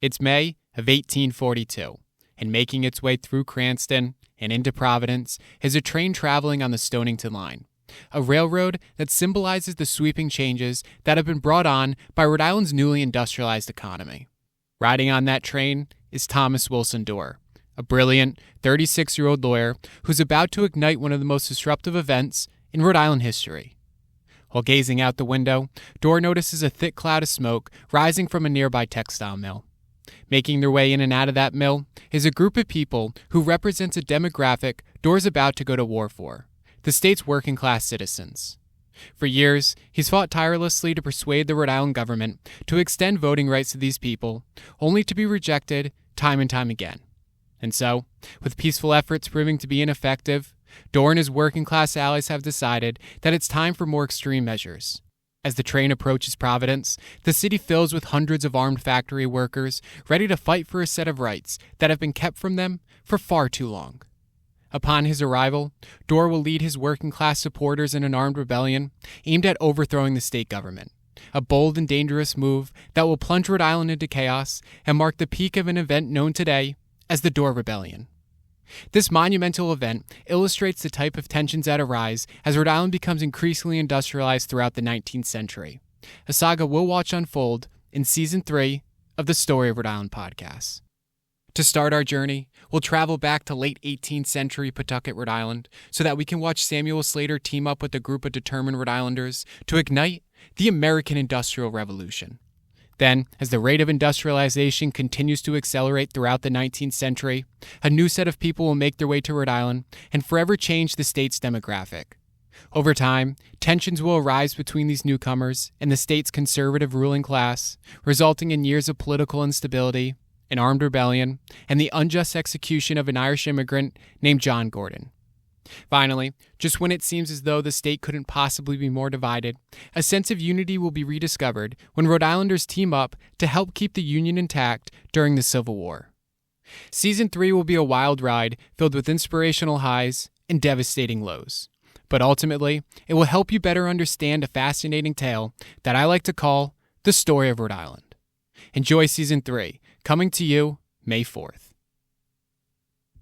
It's May of 1842, and making its way through Cranston and into Providence is a train traveling on the Stonington Line, a railroad that symbolizes the sweeping changes that have been brought on by Rhode Island's newly industrialized economy. Riding on that train is Thomas Wilson Dorr, a brilliant 36-year-old lawyer who's about to ignite one of the most disruptive events in Rhode Island history. While gazing out the window, Dorr notices a thick cloud of smoke rising from a nearby textile mill. Making their way in and out of that mill is a group of people who represents a demographic Dorr's about to go to war for, the state's working-class citizens. For years, he's fought tirelessly to persuade the Rhode Island government to extend voting rights to these people, only to be rejected time and time again. And so, with peaceful efforts proving to be ineffective, Dorr and his working-class allies have decided that it's time for more extreme measures. As the train approaches Providence, the city fills with hundreds of armed factory workers ready to fight for a set of rights that have been kept from them for far too long. Upon his arrival, Dorr will lead his working-class supporters in an armed rebellion aimed at overthrowing the state government, a bold and dangerous move that will plunge Rhode Island into chaos and mark the peak of an event known today as the Dorr Rebellion. This monumental event illustrates the type of tensions that arise as Rhode Island becomes increasingly industrialized throughout the 19th century, a saga we'll watch unfold in Season 3 of the Story of Rhode Island podcast. To start our journey, we'll travel back to late 18th century Pawtucket, Rhode Island, so that we can watch Samuel Slater team up with a group of determined Rhode Islanders to ignite the American Industrial Revolution. Then, as the rate of industrialization continues to accelerate throughout the 19th century, a new set of people will make their way to Rhode Island and forever change the state's demographic. Over time, tensions will arise between these newcomers and the state's conservative ruling class, resulting in years of political instability, an armed rebellion, and the unjust execution of an Irish immigrant named John Gordon. Finally, just when it seems as though the state couldn't possibly be more divided, a sense of unity will be rediscovered when Rhode Islanders team up to help keep the Union intact during the Civil War. Season 3 will be a wild ride filled with inspirational highs and devastating lows. But ultimately, it will help you better understand a fascinating tale that I like to call the Story of Rhode Island. Enjoy Season 3, coming to you May 4th.